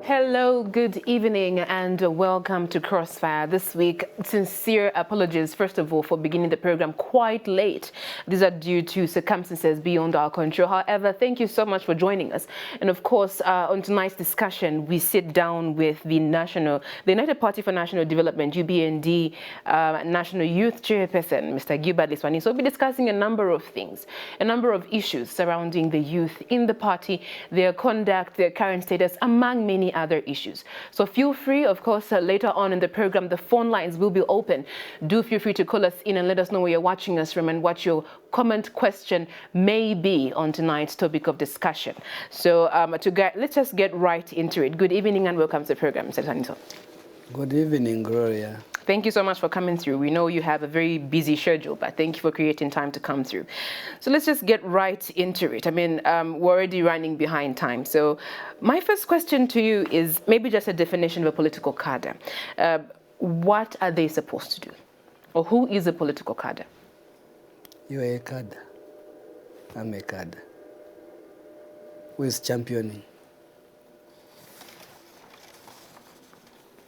Hello, good evening, and welcome to Crossfire. This week, sincere apologies, first of all, for beginning the program quite late. These are due to circumstances beyond our control. However, thank you so much for joining us. And of course, on tonight's discussion, we sit down with the United Party for National Development, UBND, National Youth Chairperson, Mr. Gilbert Liswani. So we'll be discussing a number of things, a number of issues surrounding the youth in the party, their conduct, their current status, among many other issues. So feel free, of course, later on in the program, the phone lines will be open. Do feel free to call us in and let us know where you're watching us from and what your comment question may be on tonight's topic of discussion. So let's just get right into it. Good evening and welcome to the program, Mr. Tanito. Good evening, Gloria. Thank you so much for coming through. We know you have a very busy schedule, but thank you for creating time to come through. So let's just get right into it. I mean, we're already running behind time. So my first question to you is maybe just a definition of a political cadre. What are they supposed to do? Or who is a political cadre? You are a cadre. I'm a cadre. Who is championing?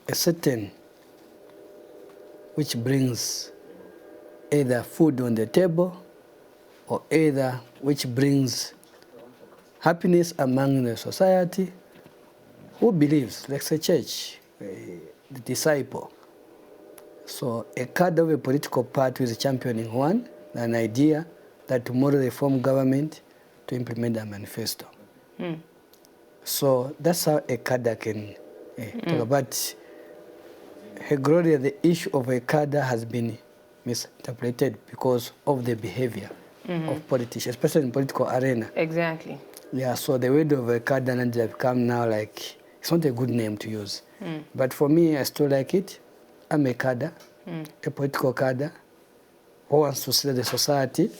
A certain which brings either food on the table or either which brings happiness among the society, who believes, like a church, the disciple. So a cadre of a political party is championing one, an idea that tomorrow they form government to implement their manifesto. So that's how a cadre can talk about. Her Gloria, the issue of a cadre has been misinterpreted because of the behavior of politicians, especially in political arena. Exactly. Yeah, so the word of a cadre has become now like, it's not a good name to use. But for me, I still like it. I'm a cadre, a political cadre, who wants to see that the society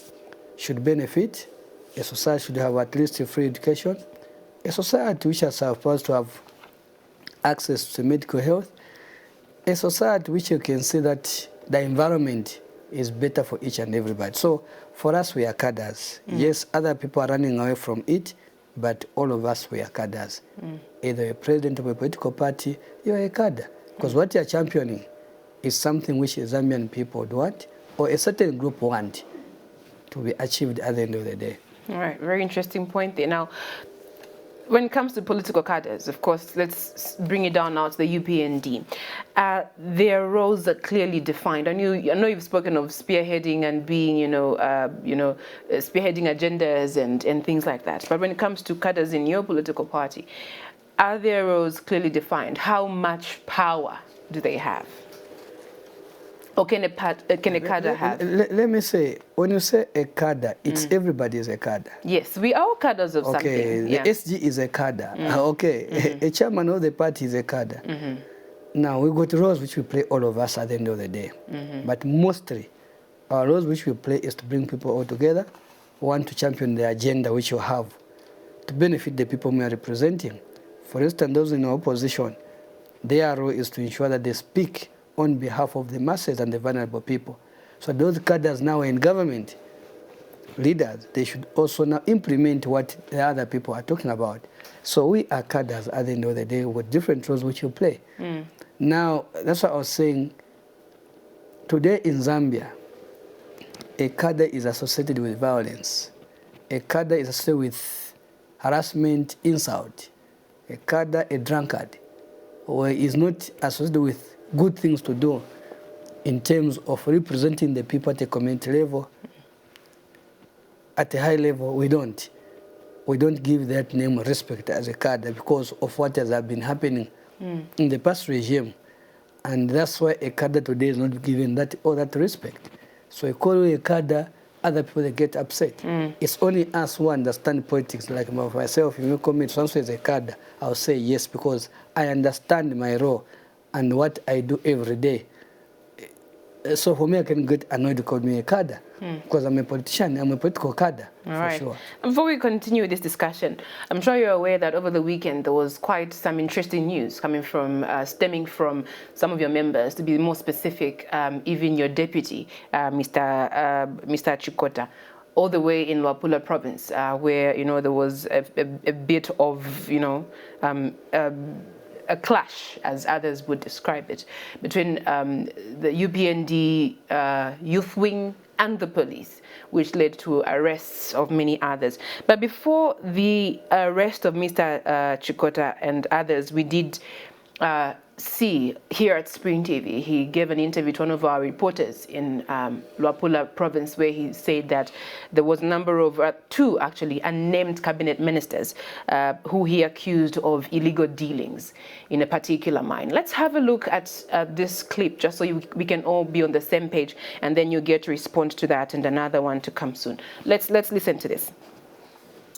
should benefit, a society should have at least a free education, a society which is supposed to have access to medical health, a society which you can see that the environment is better for each and everybody. So for us, we are cadres. Yes, other people are running away from it, but all of us, we are cadres. Either a president of a political party, you are a cadre. Because what you are championing is something which Zambian people would want, or a certain group want to be achieved at the end of the day. All right, very interesting point there. Now, when it comes to political cadres, of course, let's bring it down now to the UPND. Their roles are clearly defined. I know you've spoken of spearheading and being, spearheading agendas and things like that. But when it comes to cadres in your political party, are their roles clearly defined? How much power do they have? Or can a cadre have? Let me say, when you say a cadre, it's everybody is a cadre. Yes, we are all cadres of something. Okay, the SG is a cadre. Okay, a chairman of the party is a cadre. Now, we got roles which we play, all of us, at the end of the day. But mostly, our roles which we play is to bring people all together, one, to champion the agenda which you have, to benefit the people we are representing. For instance, those in opposition, their role is to ensure that they speak on behalf of the masses and the vulnerable people. So those cadres now in government, leaders, they should also now implement what the other people are talking about. So we are cadres at the end of the day with different roles which you play. Now, that's what I was saying. Today in Zambia, a cadre is associated with violence. A cadre is associated with harassment, insult. A cadre, a drunkard, or is not associated with good things to do in terms of representing the people at a community level. At a high level, we don't give that name respect as a cadre because of what has been happening in the past regime. And that's why a cadre today is not given all that respect. So I call you a cadre, other people, they get upset. It's only us who understand politics, like myself. If you call me transfer as a cadre, I'll say yes, because I understand my role and what I do every day. So for me, I can get annoyed to call me a cadre because I'm a politician, I'm a political cadre, for sure. And before we continue this discussion, I'm sure you're aware that over the weekend there was quite some interesting news coming from, stemming from some of your members, to be more specific, even your deputy, Mr. Chikota, all the way in Luapula province, where, there was a bit of, a clash, as others would describe it, between the UPND youth wing and the police, which led to arrests of many others. But before the arrest of Mr. Chikota and others, we did see here at Spring TV, he gave an interview to one of our reporters in Luapula province, where he said that there was a number of two actually unnamed cabinet ministers who he accused of illegal dealings in a particular mine. Let's have a look at this clip just so we can all be on the same page, and then you get to respond to that and another one to come soon. Let's listen to this.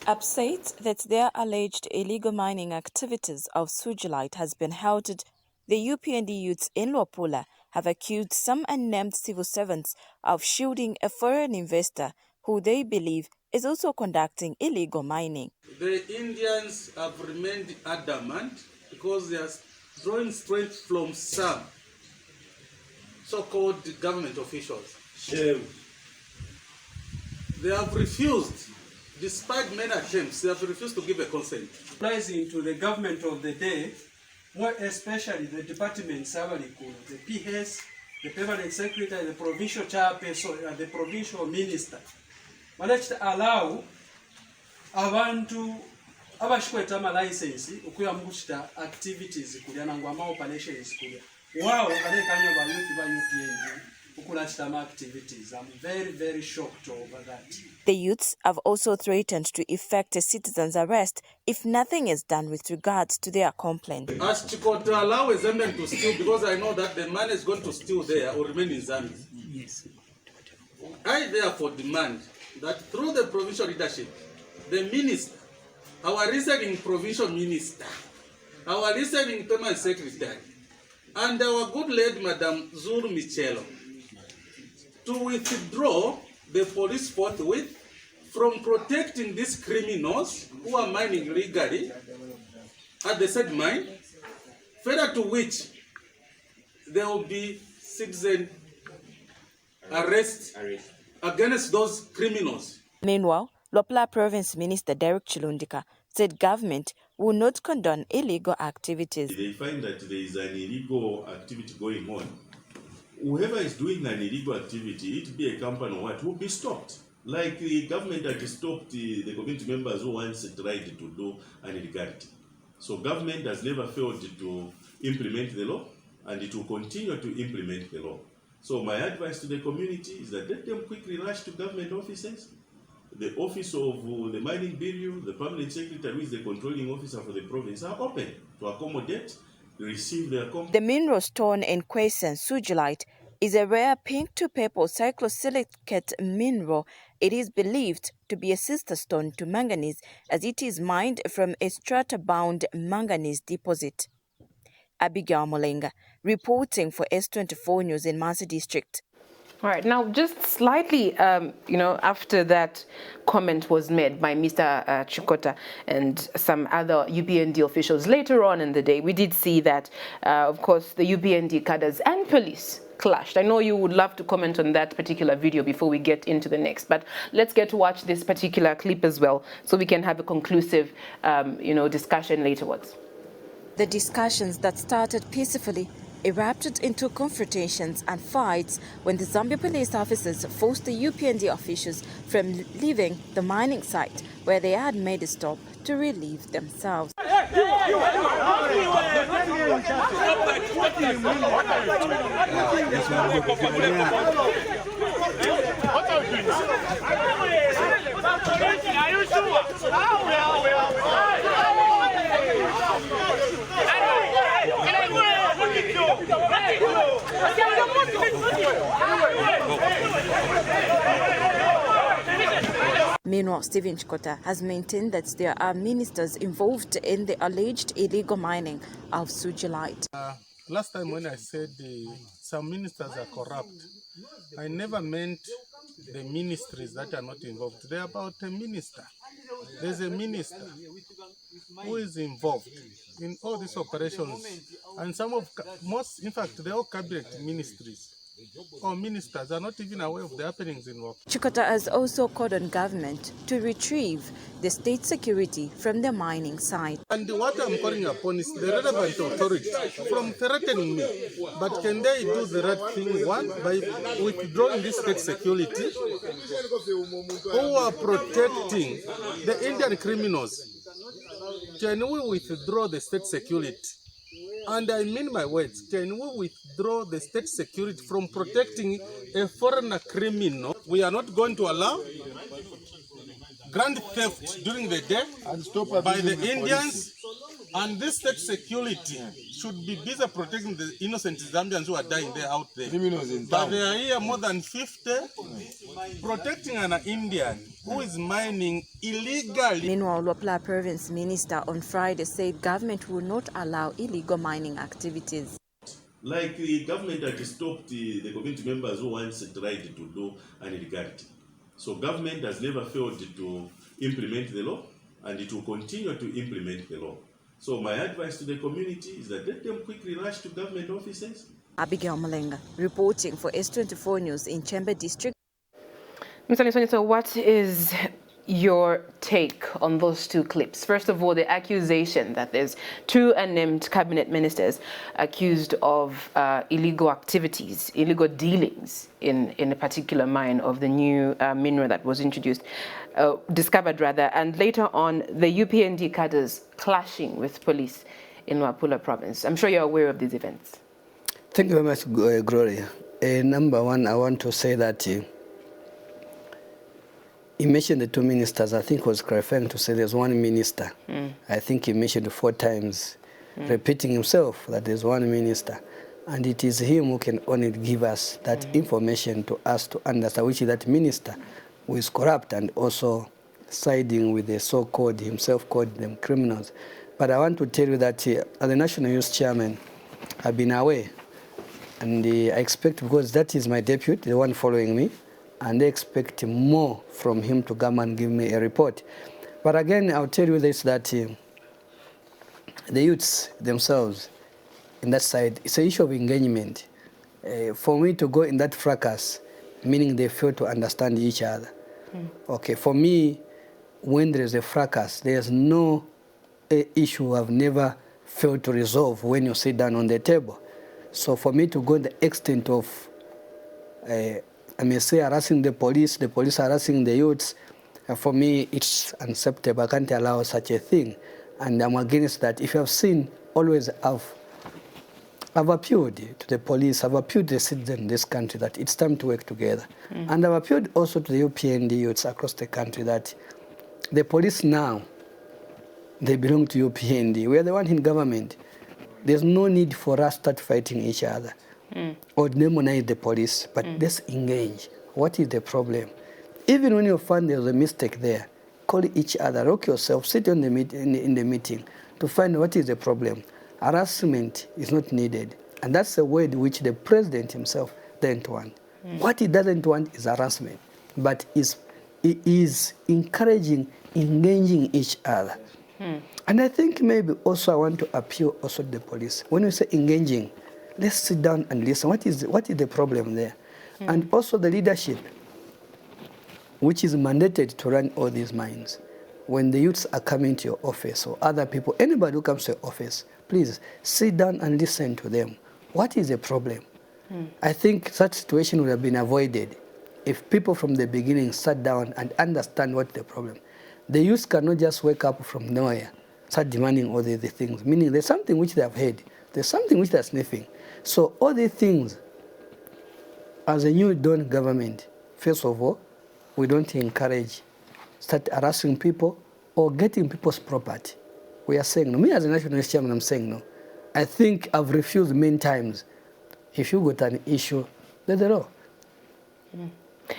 Upset that their alleged illegal mining activities of Sujilite has been halted, the UPND youths in Luapula have accused some unnamed civil servants of shielding a foreign investor who they believe is also conducting illegal mining. The Indians have remained adamant because they are drawing strength from some so-called government officials. Shame. They have refused, despite many attempts, they have refused to give a consent. Rising to the government of the day, more especially the departments, the PS, the permanent secretary, the provincial chairperson, and the provincial minister. Let's allow abantu abashikweta ama license okuyamukuchita activities kulya nangwa ma operations kulya. Wow, kanekanya ba youth ba UPND ukulachita ma activities. I'm very, very shocked over that. The youths have also threatened to effect a citizen's arrest if nothing is done with regards to their complaint. As Chikota allow a Zambian to steal, because I know that the man is going to steal there or remain in Zambia. Yes. I therefore demand that through the provincial leadership, the minister, our residing provincial minister, our residing permanent secretary, and our good lady, Madam Zulu Michelo, to withdraw the police forthwith from protecting these criminals who are mining legally at the said mine, further to which there will be citizen arrest against those criminals. Meanwhile, Luapula Province Minister Derek Chilundika said government will not condone illegal activities. They find that there is an illegal activity going on. Whoever is doing an illegal activity, it be a company or what, will be stopped. Like the government that stopped the community members who once tried to do an illegality. So government has never failed to implement the law, and it will continue to implement the law. So my advice to the community is that let them quickly rush to government offices. The office of the mining bureau, the permanent secretary, who is the controlling officer for the province, are open to accommodate, receive their complaints. The mineral stone in quiescent sugilite is a rare pink to purple cyclosilicate mineral. It is believed to be a sister stone to manganese, as it is mined from a strata-bound manganese deposit. Abigail Molenga, reporting for S24 News in Masi District. All right, now just slightly, after that comment was made by Mr. Chikota and some other UPND officials later on in the day, we did see that, of course, the UPND cadres and police clashed. I know you would love to comment on that particular video before we get into the next, but let's get to watch this particular clip as well so we can have a conclusive, discussion laterwards. The discussions that started peacefully erupted into confrontations and fights when the Zambia police officers forced the UPND officials from leaving the mining site where they had made a stop to relieve themselves. Meanwhile, Stephen Chikota has maintained that there are ministers involved in the alleged illegal mining of sugilite. Last time when I said some ministers are corrupt, I never meant the ministries that are not involved. They're about a minister. There's a minister who is involved in all these operations, and in fact, they're all cabinet ministries. or ministers are not even aware of the happenings in work. Chikota has also called on government to retrieve the state security from the mining site. And what I'm calling upon is the relevant authority from threatening me. But can they do the right thing, one, by withdrawing this state security, who are protecting the Indian criminals? Can we withdraw the state security? And I mean my words, can we withdraw the state security from protecting a foreigner criminal? We are not going to allow grand theft during the day by the Indians, and this state security should be busy protecting the innocent Zambians who are dying there out there. But they are here more than 50, protecting an Indian who is mining illegally. Meanwhile, Luapula Province Minister on Friday said government will not allow illegal mining activities. Like the government had stopped the community members who once tried to do an illegality. So government has never failed to implement the law, and it will continue to implement the law. So my advice to the community is that let them quickly rush to government offices. Abigail Malenga reporting for S24 News in Chembe District. Mr. Nisoni, so what is your take on those two clips? First of all, the accusation that there's two unnamed cabinet ministers accused of illegal activities, illegal dealings in a particular mine of the new mineral that was discovered rather, and later on the UPND cadres clashing with police in Luapula province. I'm sure you're aware of these events. Thank you very much, Gloria. Number one, I want to say that he mentioned the two ministers. I think he was referring to say there's one minister. I think he mentioned 4 times, repeating himself that there's one minister. And it is him who can only give us that information to us to understand which is that minister who is corrupt and also siding with the so-called, himself called them criminals. But I want to tell you that as the National Youth Chairman, I've been away. And I expect, because that is my deputy, the one following me, and they expect more from him to come and give me a report. But again, I'll tell you this, that the youths themselves, in that side, it's an issue of engagement. For me to go in that fracas, meaning they fail to understand each other. Okay, for me, when there is a fracas, there's no issue I've never failed to resolve when you sit down on the table. So for me to go the extent of I may say harassing the police harassing the youths, for me it's unacceptable. I can't allow such a thing. And I'm against that. If you have seen, always I've appealed to the police, I've appealed to the citizens in this country that it's time to work together. And I've appealed also to the UPND youths across the country that the police now, they belong to UPND. We are the one in government. There's no need for us to start fighting each other. Or demonize the police, but let's engage. What is the problem? Even when you find there's a mistake there, call each other, rock yourself, sit in the meeting to find what is the problem. Harassment is not needed. And that's the word which the president himself doesn't want. What he doesn't want is harassment, but he is encouraging, engaging each other. And I think maybe also I want to appeal also to the police. When we say engaging, let's sit down and listen. What is the problem there? And also the leadership, which is mandated to run all these mines. When the youths are coming to your office or other people, anybody who comes to your office, please sit down and listen to them. What is the problem? I think such situation would have been avoided if people from the beginning sat down and understand what the problem. The youths cannot just wake up from nowhere, start demanding all these things, meaning there's something which they have heard. There's something which they're sniffing. So all these things, as a new dawn government, first of all, we don't encourage, start harassing people or getting people's property. We are saying no. Me as a national chairman, I'm saying no. I think I've refused many times. If you got an issue, let the law.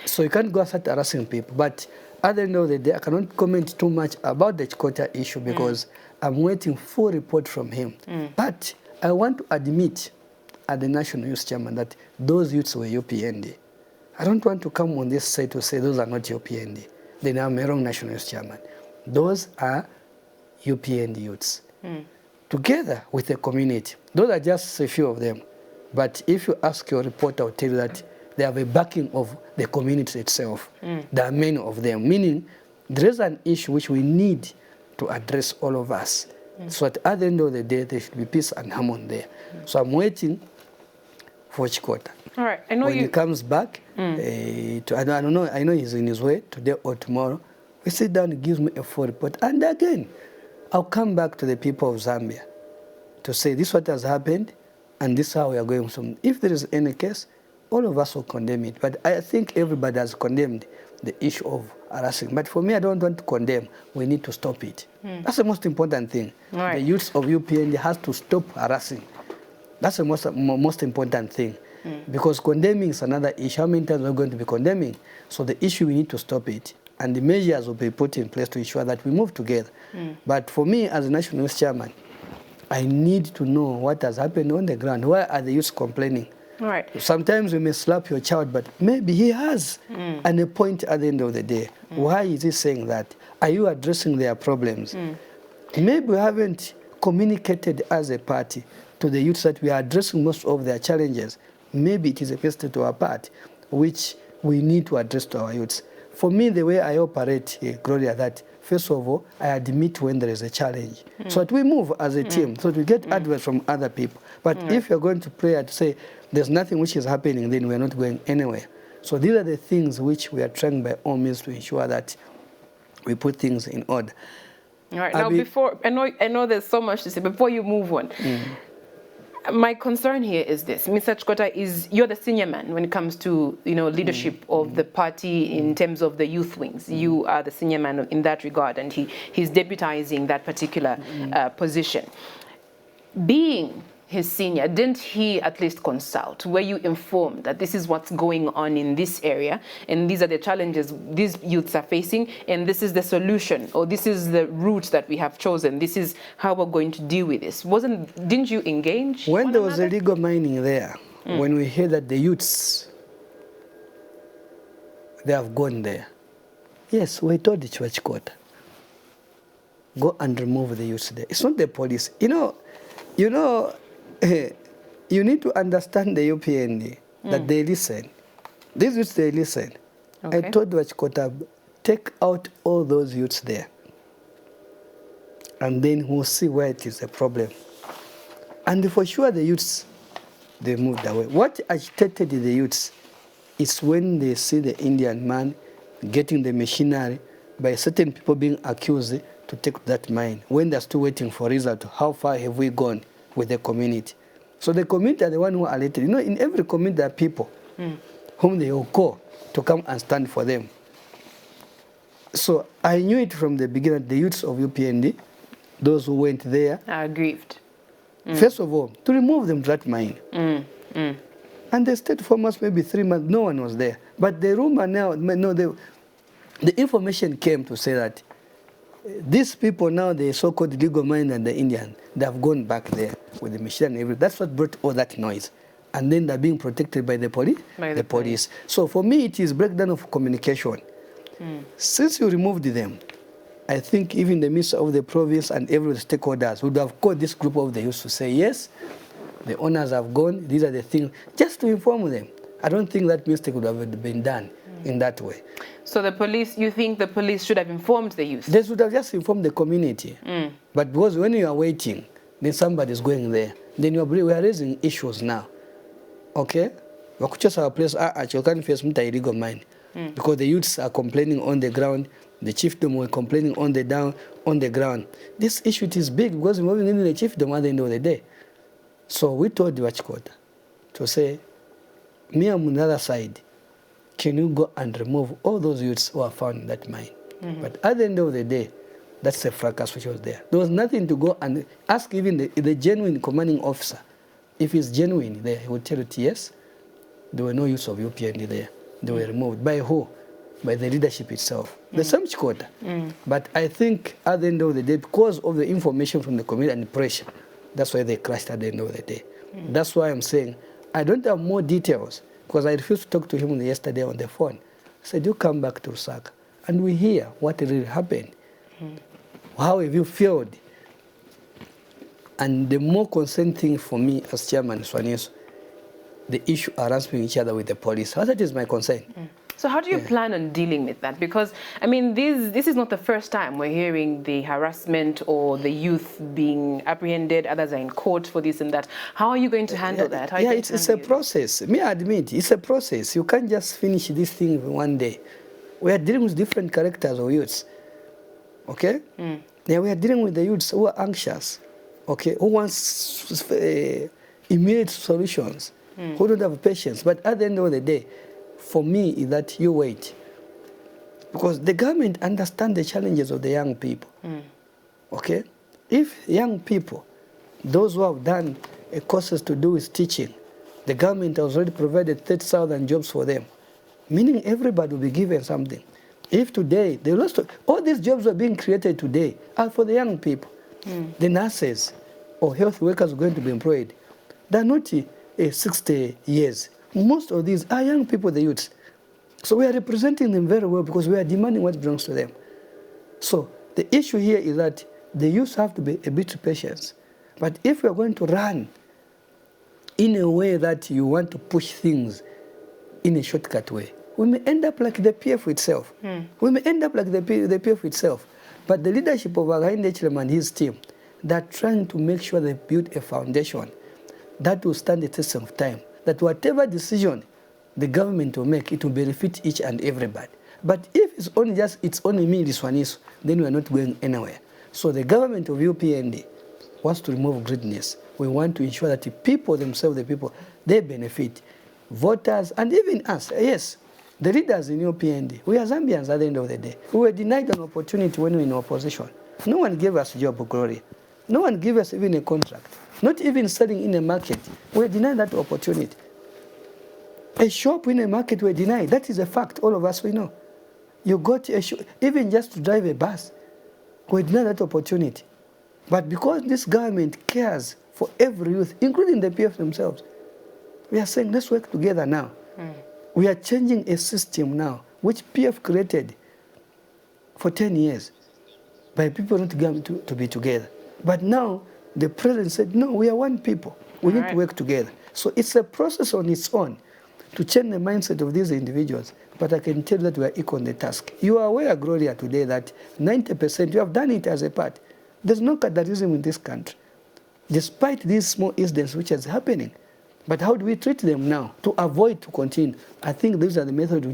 So you can't go and start harassing people. But at the end of the day, I cannot comment too much about the Chikota issue because I'm waiting for a report from him. But I want to admit as the National Youth Chairman that those youths were UPND. I don't want to come on this side to say those are not UPND. Then I'm a wrong National Youth Chairman. Those are UPND youths. Together with the community. Those are just a few of them. But if you ask your reporter, I'll tell you that they have a backing of the community itself. There are many of them, meaning there is an issue which we need to address, all of us. So at the end of the day, there should be peace and harmony there. So I'm waiting for Chikota. All right, I know when he comes back, I don't know, I know he's in his way today or tomorrow. We sit down, he gives me a full report. And again, I'll come back to the people of Zambia to say this is what has happened and this is how we are going. So if there is any case, all of us will condemn it. But I think everybody has condemned the issue of harassing. But for me, I don't want to condemn. We need to stop it. That's the most important thing. Right. The youth of UPND has to stop harassing. That's the most important thing. Because condemning is another issue. How many times are we going to be condemning? So the issue, we need to stop it. And the measures will be put in place to ensure that we move together. But for me, as a National Youth Chairman, I need to know what has happened on the ground. Why are the youths complaining? All right. Sometimes you may slap your child, but maybe he has a point at the end of the day. Why is he saying that? Are you addressing their problems? Maybe we haven't communicated as a party to the youths that we are addressing most of their challenges. Maybe it is a mistake to our part, which we need to address to our youths. For me, the way I operate here, Gloria, that first of all, I admit when there is a challenge. So that we move as a team, so that we get advice from other people. But if you're going to pray and say, there's nothing which is happening, then we're not going anywhere. So these are the things which we are trying by all means to ensure that we put things in order. All right. Now, before, I know there's so much to say. Before you move on, my concern here is this. Mr. Chikota, you're the senior man when it comes to leadership of the party in terms of the youth wings. You are the senior man in that regard, and he's deputizing that particular position. Being his senior, didn't he at least consult? Were you informed that this is what's going on in this area, and these are the challenges these youths are facing, and this is the solution, or this is the route that we have chosen, this is how we're going to deal with this? Didn't you engage? When there was illegal mining there, when we heard that the youths, they have gone there, yes, we told the Chikota, go and remove the youths there. It's not the police. You need to understand the UPND, that they listen. These youths, they listen. Okay. I told Wachikota, take out all those youths there. And then we'll see where it is a problem. And for sure, the youths, they moved away. What agitated the youths is when they see the Indian man getting the machinery by certain people being accused to take that mine, when they're still waiting for result. How far have we gone with the community? So the community are the one who are elected. In every community there are people whom they will call to come and stand for them. So I knew it from the beginning, the youths of UPND, those who went there, are aggrieved. First of all, to remove them that mine. And they stayed for almost maybe 3 months, no one was there. But the rumor now, the information came to say that these people now, the so-called legal mine and the Indian, they have gone back there with the machine and everything. That's what brought all that noise. And then they're being protected by the police. Police. So for me, it is breakdown of communication. Since you removed them, I think even the minister of the province and every stakeholders would have called this group of the youth to say, yes, the owners have gone, these are the things, just to inform them. I don't think that mistake would have been done in that way. So the police, you think the police should have informed the youth? They should have just informed the community. But because when you are waiting, then somebody's going there. Then we are raising issues now. Okay? Our place, you can't face illegal mine. Because the youths are complaining on the ground, the chiefdom were complaining on the ground. This issue is big because we're moving into the chiefdom at the end of the day. So we told the Wachikota to say, me on the other side, can you go and remove all those youths who are found in that mine? But at the end of the day, that's the fracas which was there. There was nothing to go and ask even the genuine commanding officer. If he's genuine there, he would tell you, yes, there were no use of UPND there. They were removed. By who? By the leadership itself. The same Chikota. But I think at the end of the day, because of the information from the community and the pressure, that's why they crashed at the end of the day. That's why I'm saying, I don't have more details, because I refused to talk to him yesterday on the phone. I said, you come back to Lusaka, and we hear what really happened. How have you failed? And the more concerned thing for me as chairman, Swaniso, the issue harassing each other with the police. That is my concern. So how do you plan on dealing with that? Because, I mean, this is not the first time we're hearing the harassment or the youth being apprehended, others are in court for this and that. How are you going to handle that? It's a process. Me, I admit, it's a process. You can't just finish this thing in one day. We are dealing with different characters of youths, okay? Yeah, we are dealing with the youths who are anxious, okay, who wants immediate solutions, who don't have patience. But at the end of the day, for me, is that you wait. Because the government understands the challenges of the young people. Okay? If young people, those who have done courses to do with teaching, the government has already provided 30,000 jobs for them, meaning everybody will be given something. If today, all these jobs are being created today are for the young people. The nurses or health workers are going to be employed. They're not 60 years. Most of these are young people, the youths. So we are representing them very well because we are demanding what belongs to them. So the issue here is that the youths have to be a bit patient. But if we are going to run in a way that you want to push things in a shortcut way, we may end up like the PF itself. We may end up like the PF itself. But the leadership of Hakainde Hichilema and his team, they're trying to make sure they build a foundation that will stand the test of time. That whatever decision the government will make, it will benefit each and everybody. But if it's only me, this one is, then we are not going anywhere. So the government of UPND wants to remove greediness. We want to ensure that the people themselves, they benefit. Voters, and even us, yes, the leaders in UPND, we are Zambians at the end of the day. We were denied an opportunity when we were in opposition. No one gave us job glory. No one gave us even a contract. Not even selling in a market. We were denied that opportunity. A shop in a market we were denied. That is a fact, all of us we know. You got a shop, even just to drive a bus, we were denied that opportunity. But because this government cares for every youth, including the PF themselves, we are saying let's work together now. We are changing a system now, which PF created for 10 years by people not going to be together. But now, the president said, no, we are one people. We need to work together. So it's a process on its own to change the mindset of these individuals. But I can tell you that we are equal on the task. You are aware, Gloria, today that 90%, you have done it as a part. There's no cadreism in this country, despite these small incidents which is happening. But how do we treat them now to avoid to continue? I think these are the methods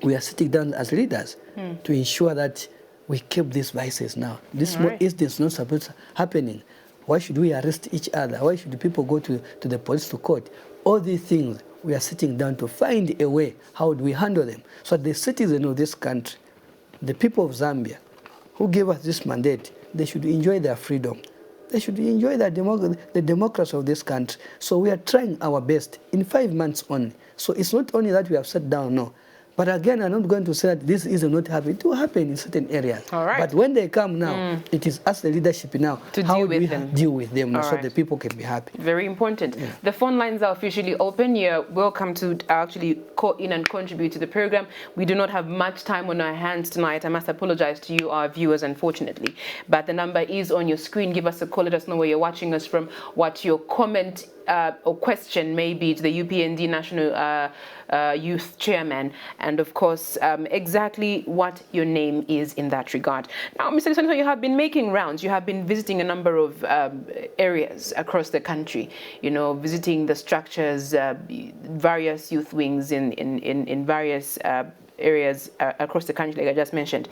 we are sitting down as leaders to ensure that we keep these vices now. This small incidents not supposed to happening. Why should we arrest each other? Why should people go to the police to court? All these things, we are sitting down to find a way. How do we handle them? So the citizens of this country, the people of Zambia, who gave us this mandate, they should enjoy their freedom. They should enjoy the democracy of this country. So we are trying our best in 5 months only. So it's not only that we have sat down, no. But again, I'm not going to say that this is not happening. It will happen in certain areas. But when they come now, it is us, the leadership now, to deal with them now so the people can be happy. Very important. Yeah. The phone lines are officially open. You're welcome to actually call in and contribute to the program. We do not have much time on our hands tonight. I must apologize to you, our viewers, unfortunately. But the number is on your screen. Give us a call. Let us know where you're watching us from, what your comment or question may be to the UPND National Youth Chairman, and of course exactly what your name is in that regard. Now, Mr. Senator, you have been making rounds. You have been visiting a number of areas across the country, you know, visiting the structures, various youth wings in various areas across the country, like I just mentioned.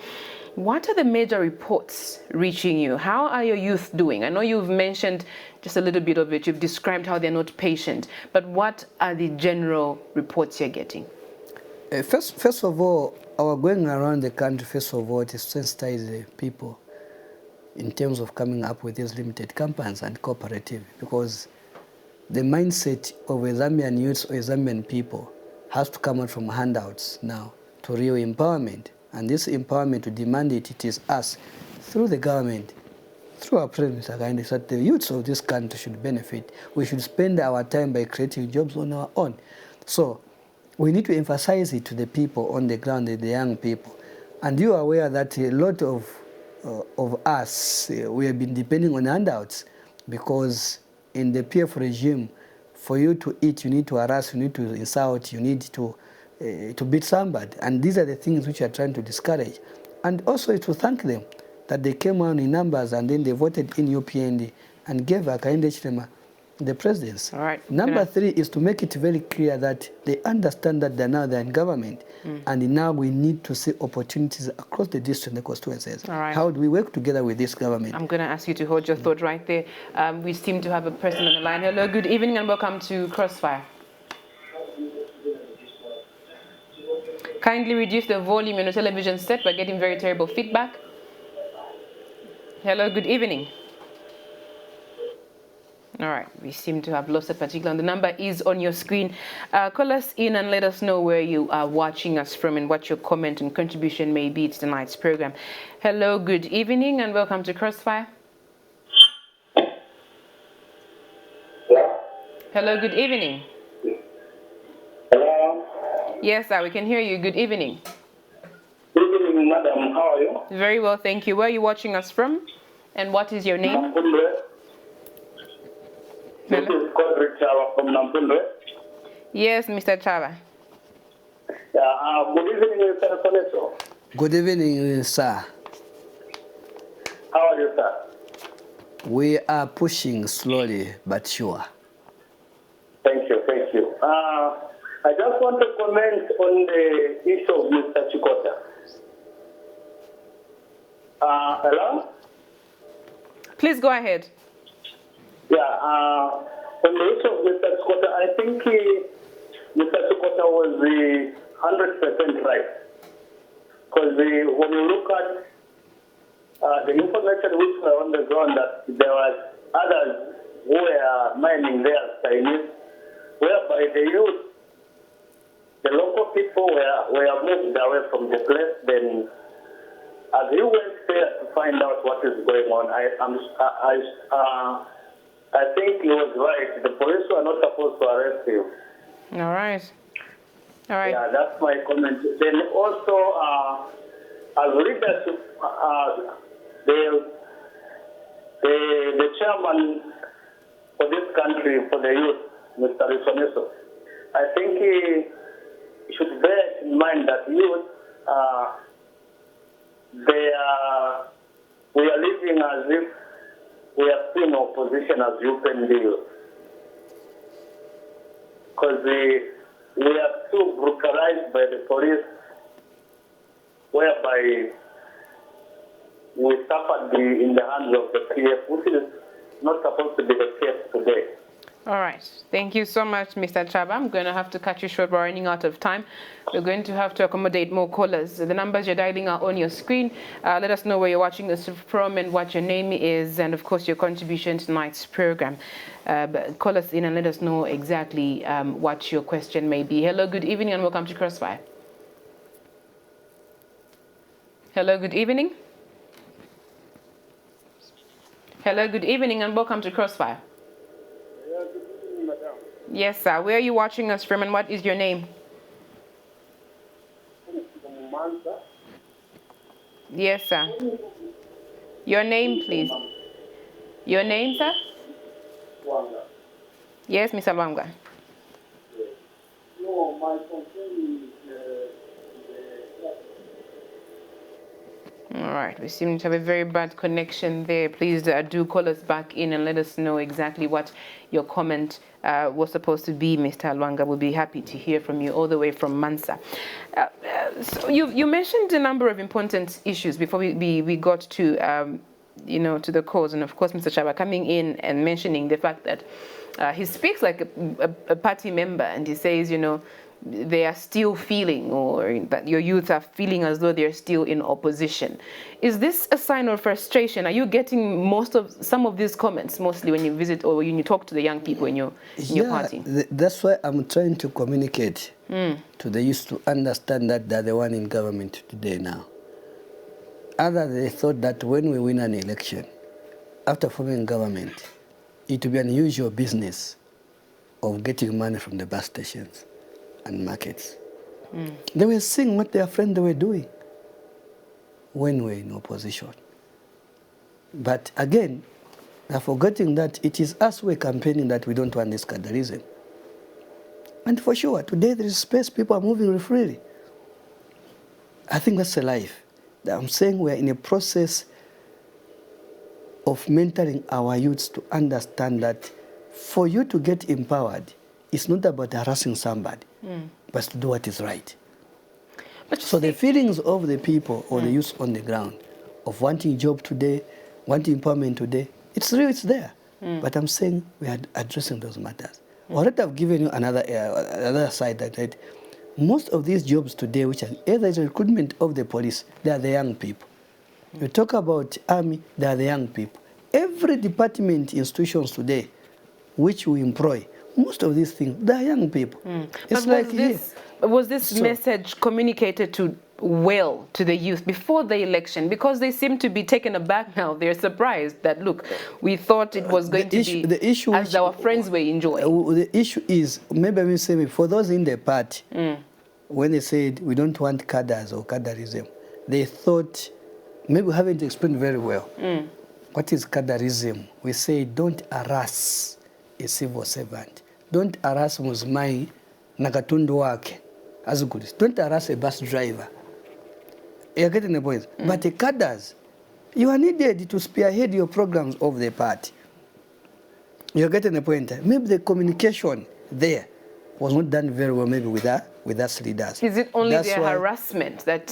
What are the major reports reaching you? How are your youth doing? I know you've mentioned just a little bit of it. You've described how they're not patient. But what are the general reports you're getting? First of all, our going around the country, first of all, it is sensitize the people in terms of coming up with these limited companies and cooperative, because the mindset of a Zambian youth or a Zambian people has to come out from handouts now to real empowerment. And this empowerment, to demand it, it is us, through the government, through our president, Hakainde, that the youths of this country should benefit. We should spend our time by creating jobs on our own. So we need to emphasize it to the people on the ground, the young people. And you are aware that a lot of us, we have been depending on handouts, because in the PF regime, for you to eat, you need to harass, you need to insult, you need to beat somebody. And these are the things which we are trying to discourage. And also to thank them that they came on in numbers and then they voted in UPND and gave Hakainde Hichilema the presidency. All right. Number 3 is to make it very clear that they understand that they're in government, and now we need to see opportunities across the district and the constituencies. All right. How do we work together with this government? I'm going to ask you to hold your thought right there. We seem to have a person on the line. Hello, good evening, and welcome to Crossfire. Kindly reduce the volume on your television set. We're getting very terrible feedback. Hello, good evening. All right, we seem to have lost a particular. The number is on your screen. Call us in and let us know where you are watching us from and what your comment and contribution may be to tonight's program. Hello, good evening, and welcome to Crossfire. Yeah. Hello, good evening. Hello. Yes, sir, we can hear you. Good evening. Good evening, madam. How are you? Very well, thank you. Where are you watching us from? And what is your name? Nampundwe. This is Kodrick Chava from Nampundwe. Yes, Mr. Chava. Yeah, good evening, Mr. Koneso. Good evening, sir. How are you, sir? We are pushing slowly but sure. Thank you, thank you. I just want to comment on the issue of Mr. Chikota. Hello? Please go ahead. Yeah, on the issue of Mr. Chikota, I think Mr. Chikota was 100% right. Because when you look at the information which were on the ground, that there was others who were mining their Chinese, whereby the youth, the local people were moved away from the place. Then, as you went there to find out what is going on, I think he was right. The police were not supposed to arrest you. All right. All right. Yeah, that's my comment. Then also, as leadership, the chairman for this country, for the youth, Mr. Risoneso, I think he should bear in mind that youth, we are living as if we are seeing opposition as UPND. Because we are too brutalized by the police, whereby we suffered in the hands of the PF, which is not supposed to be the case today. All right. Thank you so much, Mr. Chaba. I'm going to have to cut you short. We're running out of time. We're going to have to accommodate more callers. The numbers you're dialing are on your screen. Let us know where you're watching us from and what your name is, and of course your contribution to tonight's program. Call us in and let us know exactly what your question may be. Hello, good evening, and welcome to Crossfire. Hello, good evening. Hello, good evening, and welcome to Crossfire. Yes, sir. Where are you watching us from, and what is your name? Yes, sir. Your name, please. Your name, sir? Yes, Mr. Lwanga. No, my concern is All right, we seem to have a very bad connection there. Please do call us back in and let us know exactly what your comment was supposed to be, Mr. Lwanga. We'll be happy to hear from you all the way from Mansa. So you mentioned a number of important issues before we got to to the cause, and of course, Mr. Chaba coming in and mentioning the fact that he speaks like a party member, and he says, they are still feeling, or that your youth are feeling as though they're still in opposition. Is this a sign of frustration? Are you getting some of these comments mostly when you visit or when you talk to the young people in your party? That's why I'm trying to communicate to the youth to understand that they're the one in government today now. Others, they thought that when we win an election, after forming government, it would be an unusual business of getting money from the bus stations and markets. They were seeing what their friends were doing when we were in opposition. But again, they're forgetting that it is us who are campaigning that we don't want this gatherism. And for sure, today there is space, people are moving freely. I think that's a life. I'm saying we're in a process of mentoring our youths to understand that for you to get empowered, it's not about harassing somebody, but to do what is right. But So the feelings of the people or the youth on the ground of wanting job today, wanting empowerment today, it's real, it's there. But I'm saying we are addressing those matters. Already I've given you another side that most of these jobs today, which are either is recruitment of the police, they are the young people. You talk about army, they are the young people. Every department, institutions today, which we employ, most of these things, they are young people. It's but like was this message communicated to the youth before the election? Because they seem to be taken aback now. They're surprised that, look, we thought it was going to be as our friends were enjoying. The issue is, maybe I will say, for those in the party, when they said we don't want cadres or cadreism, they thought, maybe we haven't explained very well. What is cadreism? We say don't harass a civil servant. Don't harass Muzmai Nakatundu wake. As good. Don't harass a bus driver. You're getting the point. But the cadres, you are needed to spearhead your programs of the party. You're getting the point. Maybe the communication there was not done very well, maybe with us leaders. Is it only the harassment that...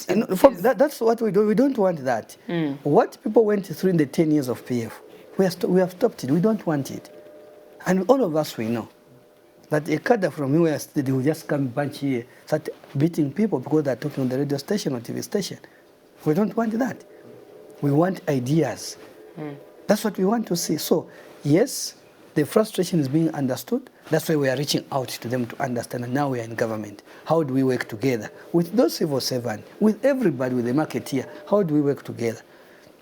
That's what we do. We don't want that. What people went through in the 10 years of PF, we have stopped it. We don't want it. And all of us, we know that a cadre from where they will just come bunch here, start beating people because they're talking on the radio station or TV station. We don't want that. We want ideas. That's what we want to see. So, yes, the frustration is being understood. That's why we are reaching out to them to understand. And now we are in government. How do we work together with those civil servants, with everybody, with the marketeer? How do we work together?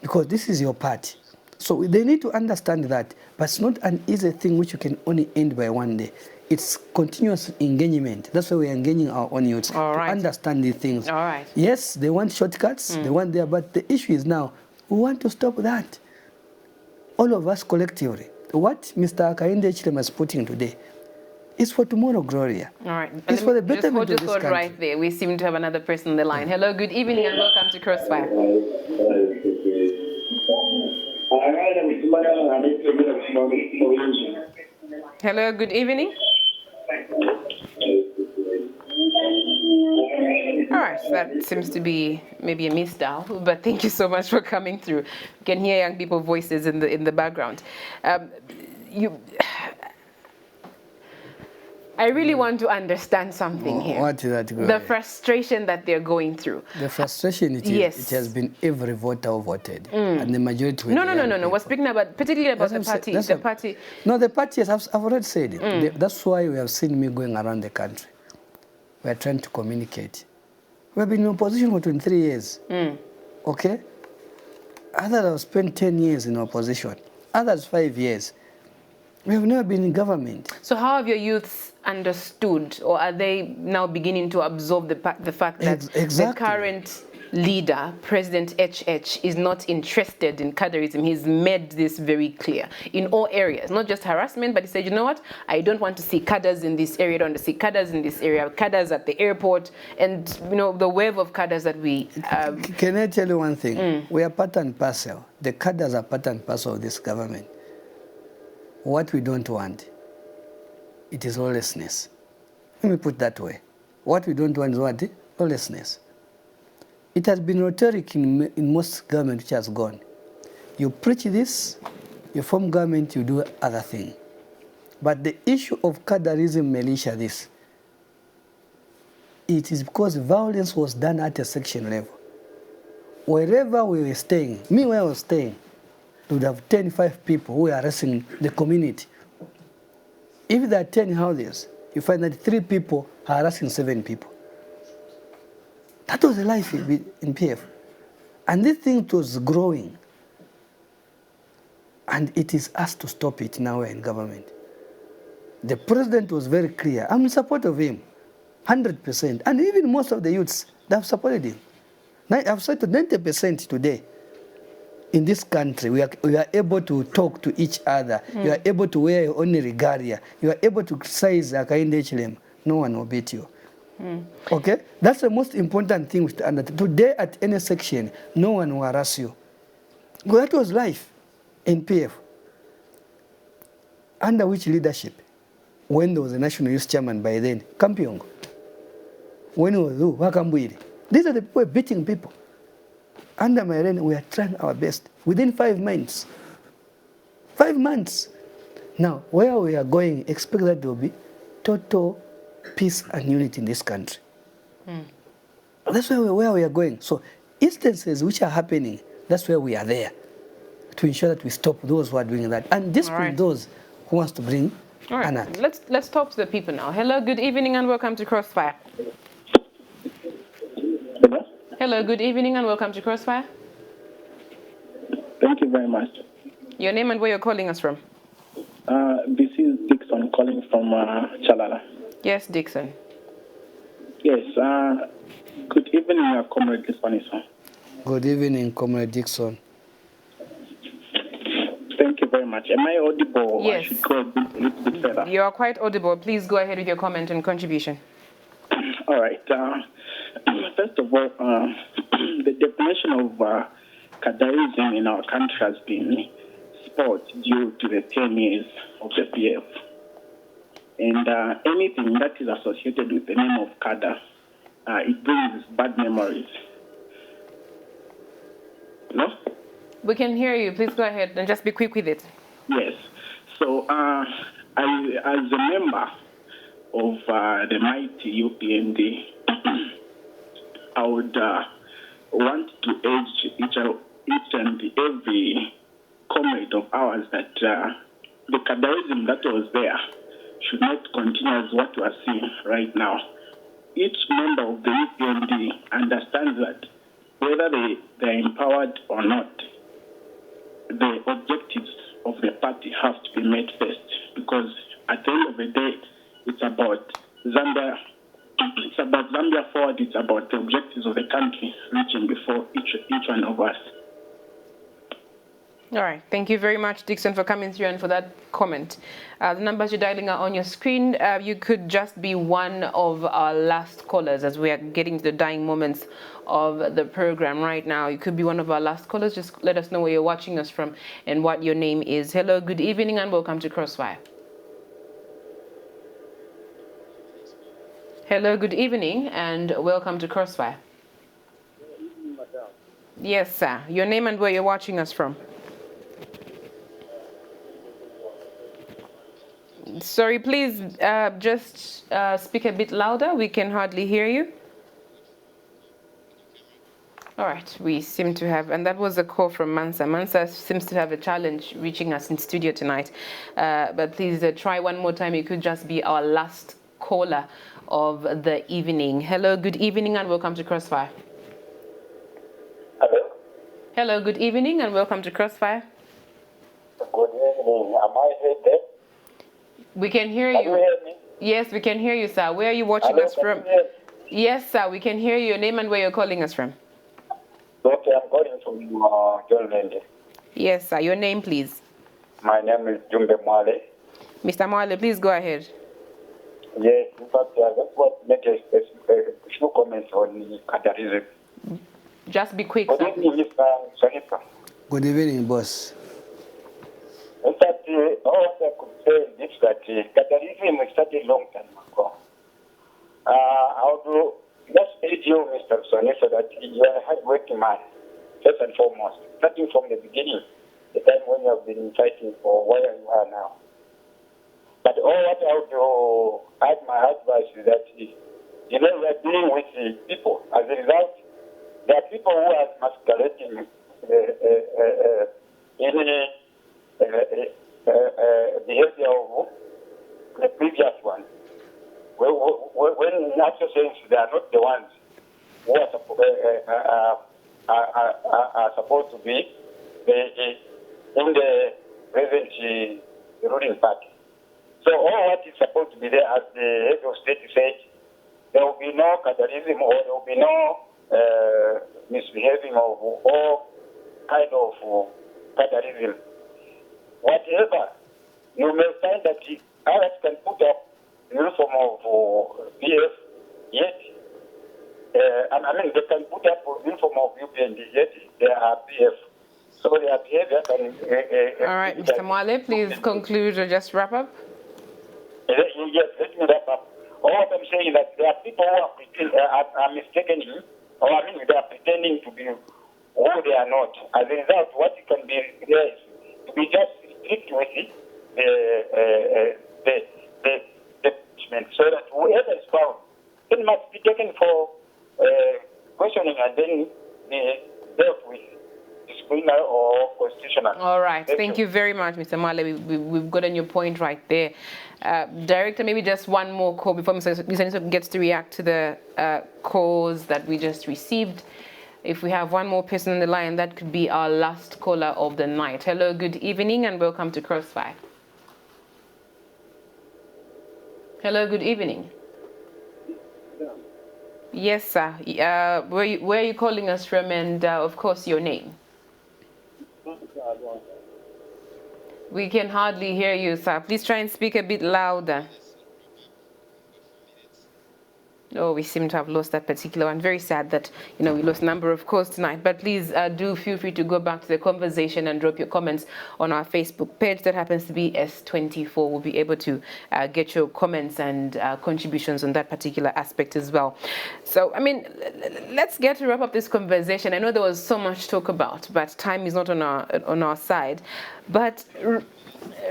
Because this is your party. So they need to understand that. But it's not an easy thing which you can only end by one day. It's continuous engagement. That's why we're engaging our own youths to understand these things. Yes, they want shortcuts, they want there, but the issue is now, we want to stop that. All of us collectively. What Mr. Akainde Chilema is putting today is for tomorrow, Gloria. All right. It's for the betterment of this country. Right there. We seem to have another person on the line. Hello, good evening, and welcome to Crossfire. Hello, good evening. All right, that seems to be maybe a misdial, but thank you so much for coming through. You can hear young people's voices in the background. I really want to understand something here. What is that, Gloria? The frustration that they're going through. The frustration, it has been every voter who voted. And the majority... No. We're speaking about, particularly about the party. No, the party, I've already said it. That's why we have seen me going around the country. We are trying to communicate. We have been in opposition for 23 years. Okay? Others have spent 10 years in opposition. Others 5 years. We have never been in government. So how have your youths understood, or are they now beginning to absorb the fact that the current leader, President HH, is not interested in cadreism? He's made this very clear in all areas, not just harassment, but he said, you know what, I don't want to see cadres in this area, I don't want to see cadres in this area, cadres at the airport, and you know, the wave of cadres that we... Can I tell you one thing? We are part and parcel. The cadres are part and parcel of this government. What we don't want, it is lawlessness. Let me put it that way. What we don't want is what? Lawlessness. It has been rhetoric in most government which has gone. You preach this, you form government, you do other thing. But the issue of cadreism, militia, this, it is because violence was done at a section level. Wherever we were staying, me where I was staying, we would have 5 people who are arresting the community. If there are 10 houses, you find that 3 people are harassing 7 people. That was the life in PF. And this thing was growing. And it is us to stop it now we're in government. The president was very clear. I'm in support of him, 100%. And even most of the youths, they have supported him. I've said to 90% today. In this country, we are able to talk to each other. You are able to wear your own regalia. You are able to criticize Akainde Chilema. no one will beat you. Okay? That's the most important thing. Today at any section, no one will harass you. Because that was life in PF. Under which leadership? When there was a national youth chairman by then, Kampiong. When it was who? Wakambwiri. These are the people beating people. Under my reign, we are trying our best. Within 5 months. 5 months. Now, where we are going, expect that there will be total peace and unity in this country. That's where we are going. So instances which are happening, that's where we are there to ensure that we stop those who are doing that and discipline those who wants to bring anarchy. Let's talk to the people now. Hello, good evening and welcome to CROSSFIRE. Hello, good evening and welcome to CROSSFIRE. Thank you very much. Your name and where you're calling us from? This is Dixon calling from Chalala. Yes, Dixon. Yes, good evening, Comrade Kispanisa. Good evening, Comrade Dixon. Thank you very much. Am I audible? Yes. I should go a little bit further. You are quite audible. Please go ahead with your comment and contribution. All right. First of all, the definition of Kadaism in our country has been spoiled due to the 10 years of the PF. And anything that is associated with the name of Kada, it brings bad memories. No? We can hear you. Please go ahead and just be quick with it. Yes. So, as a member of the mighty UPND, I would want to urge each and every comrade of ours that the Kadaism that was there should not continue as what we are seeing right now. Each member of the UPND understands that whether they are empowered or not, the objectives of the party have to be met first, because at the end of the day, it's about Zambia. It's about Zambia forward. It's about the objectives of the country reaching before each one of us. All right. Thank you very much, Dixon, for coming through and for that comment. The numbers you're dialing are on your screen. You could just be one of our last callers as we are getting to the dying moments of the program right now. You could be one of our last callers. Just let us know where you're watching us from and what your name is. Hello, good evening, and welcome to CROSSFIRE. Hello, good evening, and welcome to CROSSFIRE. Yes, sir. Your name and where you're watching us from. Sorry, please just speak a bit louder. We can hardly hear you. All right, we seem to have, and that was a call from Mansa. Mansa seems to have a challenge reaching us in studio tonight. But please try one more time. You could just be our last caller of the evening. Hello, good evening, and welcome to CROSSFIRE. Hello. Hello, good evening, and welcome to CROSSFIRE. Good evening. Am I heard there? We can hear Can you. you hear me? Yes, we can hear you, sir. Where are you watching Hello, us from? Yes, sir, we can hear you. Your name and where you're calling us from. Okay, I'm calling from John Lende. Yes, sir. Your name, please. My name is Jumbe Mwale. Mr. Mwale, please go ahead. Yes, in fact, I just want to make a few comments on Kadarism. Just be quick, Good sir. evening, Mr. Sanifa. Good evening, boss. In fact, all I could say is that Kadarism started a long time ago. I would just urge you, Mr. Sanifa, that you are a hard-working man, first and foremost, starting from the beginning, the time when you have been fighting for where you are now. But all what I would add my advice is that, we are dealing with the people. As a result, there are people who are masquerading behavior of the previous one. When in actual sense, they are not the ones who are supposed to be in the present ruling party. So all what is supposed to be there, as the head of state said, there will be no Kadarism or there will be no misbehaving of all kind of Kadarism. Whatever, you may find that others can put up uniform of PF, yet, I mean, they can put up a uniform of UPND, yet they are PF. So their behavior can... All right, Mr. Mwale, please conclude or just wrap up. Yes, let me wrap up. All I'm saying is that there are people who are mistaken, or I mean, they are pretending to be who they are not. As a result, what you can be there is to be just strict with the punishment, so that whoever is found, it must be taken for questioning and then dealt with. Or constitutional. All right. Thank you very much, Mr. Mwale. We've gotten your point right there. Director, maybe just one more call before Mr. Niso gets to react to the calls that we just received. If we have one more person on the line, that could be our last caller of the night. Hello, good evening, and welcome to Crossfire. Hello, good evening. Yes, sir. Where are you calling us from, and of course, your name? We can hardly hear you, sir. Please try and speak a bit louder. Oh, we seem to have lost that particular one. Very sad that, we lost a number of calls tonight. But please do feel free to go back to the conversation and drop your comments on our Facebook page. That happens to be S24. We'll be able to get your comments and contributions on that particular aspect as well. So, let's get to wrap up this conversation. I know there was so much to talk about, but time is not on our side. But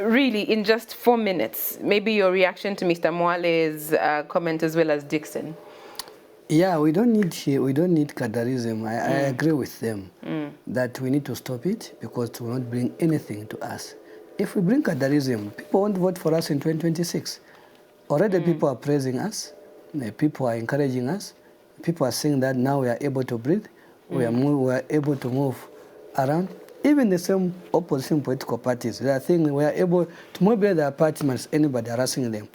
really, in just 4 minutes, maybe your reaction to Mr. Mwale's comment as well as Dixon. Yeah, we don't need cadarism. I agree with them that we need to stop it because it will not bring anything to us. If we bring cadarism, people won't vote for us in 2026. Already people are praising us. People are encouraging us. People are saying that now we are able to breathe. We are able to move around. Even the same opposition political parties, they are saying we are able to mobilize their party as anybody harassing them.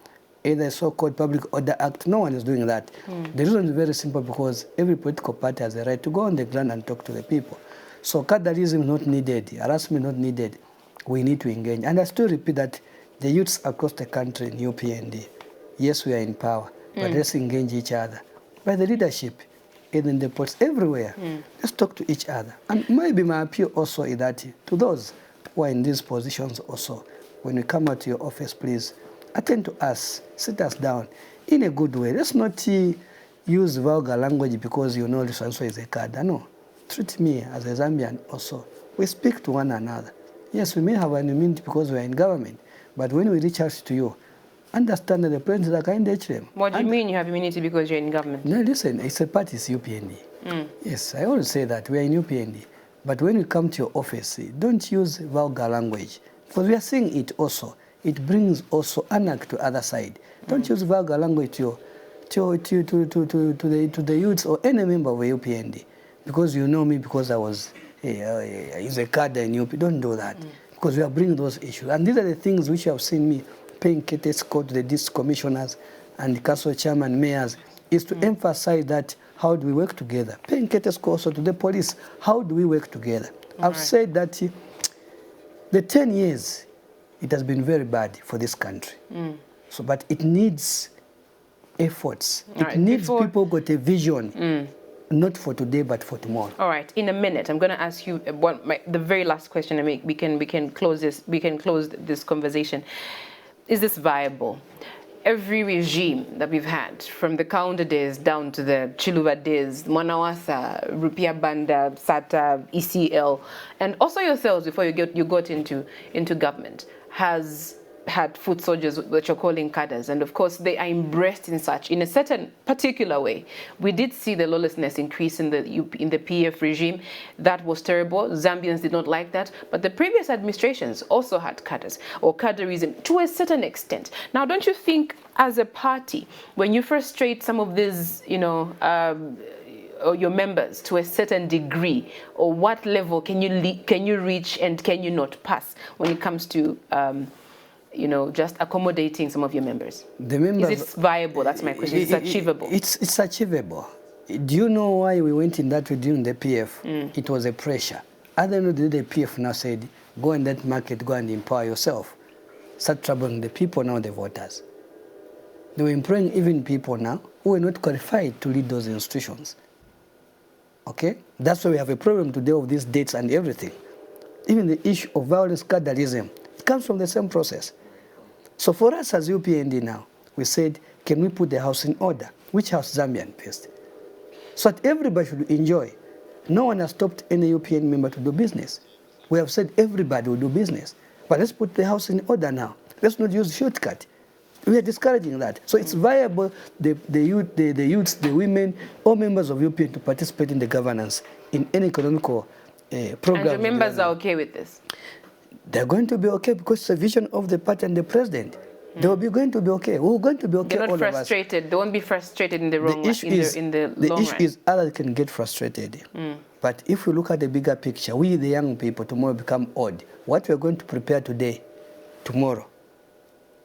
Either so-called Public Order Act, no one is doing that. The reason is very simple because every political party has a right to go on the ground and talk to the people. So cadarism is not needed, harassment not needed. We need to engage. And I still repeat that the youths across the country in UPND, yes, we are in power, but let's engage each other. By the leadership, in the ports, everywhere. Let's talk to each other. And maybe my appeal also is that to those who are in these positions also, when we come out to your office, please attend to us, sit us down in a good way. Let's not use vulgar language because you know this one is a card. No, treat me as a Zambian also. We speak to one another. Yes, we may have an immunity because we are in government, but when we reach out to you, understand that the president is kind of What do you mean you have immunity because you're in government? No, listen, it's a party, it's UPND. Yes, I always say that we are in UPND. But when you come to your office, don't use vulgar language. Because we are seeing it also. It brings also anarchy to other side. Don't use vulgar language to the youths or any member of UPND. Because you know me because I was is a cadre in UP. Don't do that. Because we are bringing those issues. And these are the things which you have seen me paying courtesy to the district commissioners and the council chairman, mayors, is to emphasize that how do we work together. Paying courtesy also to the police, how do we work together. I've said that the 10 years, it has been very bad for this country. So, but it needs efforts. It needs people who got a vision, not for today, but for tomorrow. All right. In a minute, I'm going to ask you the very last question, and we can close this. We can close this conversation. Is this viable? Every regime that we've had, from the Kaunda days down to the Chiluba days, Mwanawasa, Rupia Banda, SATA, ECL, and also yourselves before you got into government, has had foot soldiers that you're calling cadres, and of course they are embraced in a certain particular way. We did see the lawlessness increase in the PF regime. That was terrible. Zambians did not like that, but the previous administrations also had cadres or cadreism to a certain extent. Now, don't you think as a party, when you frustrate some of these, or your members to a certain degree, or what level can you reach and can you not pass when it comes to just accommodating some of your members? The members, is it viable? That's my question. Is it achievable? It's achievable. Do you know why we went in that way during the PF? It was a pressure. At the end of the day, the PF now said, go in that market, go and empower yourself. Start troubling the people, now the voters. They were employing even people now who were not qualified to lead those institutions. Okay? That's why we have a problem today of these dates and everything. Even the issue of violence, cadreism, it comes from the same process. So for us as UPND now, we said, can we put the house in order? Which house? Zambian based. So that everybody should enjoy. No one has stopped any UPN member to do business. We have said everybody will do business. But let's put the house in order now. Let's not use shortcut. We are discouraging that. So it's viable, the youths, the women, all members of UPN to participate in the governance in any economical program. And your members are okay with this? They're going to be okay because it's a vision of the party and the president. They will be going to be okay. We're going to be okay. They're not frustrated. They won't be frustrated in the long run. The issue is others can get frustrated. But if we look at the bigger picture, we the young people tomorrow become old. What we're going to prepare today, tomorrow,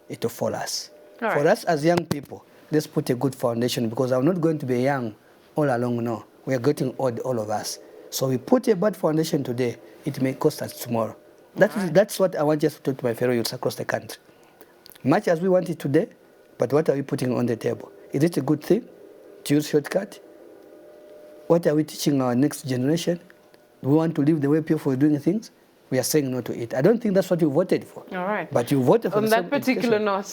it will fall us. Right. For us as young people, let's put a good foundation because I'm not going to be young all along. No, we are getting old, all of us. So we put a bad foundation today. It may cost us tomorrow. That's what I want just to talk to my fellow youths across the country. Much as we want it today, but what are we putting on the table? Is it a good thing to use shortcut? What are we teaching our next generation? Do we want to live the way people are doing things? We are saying no to it. I don't think that's what you voted for. All right. But you voted for on that particular note,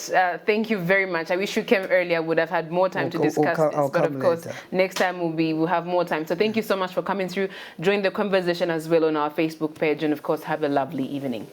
thank you very much. I wish you came earlier. Would have had more time to discuss this. But of course, next time we'll have more time. So thank you so much for coming through. Join the conversation as well on our Facebook page. And of course, have a lovely evening.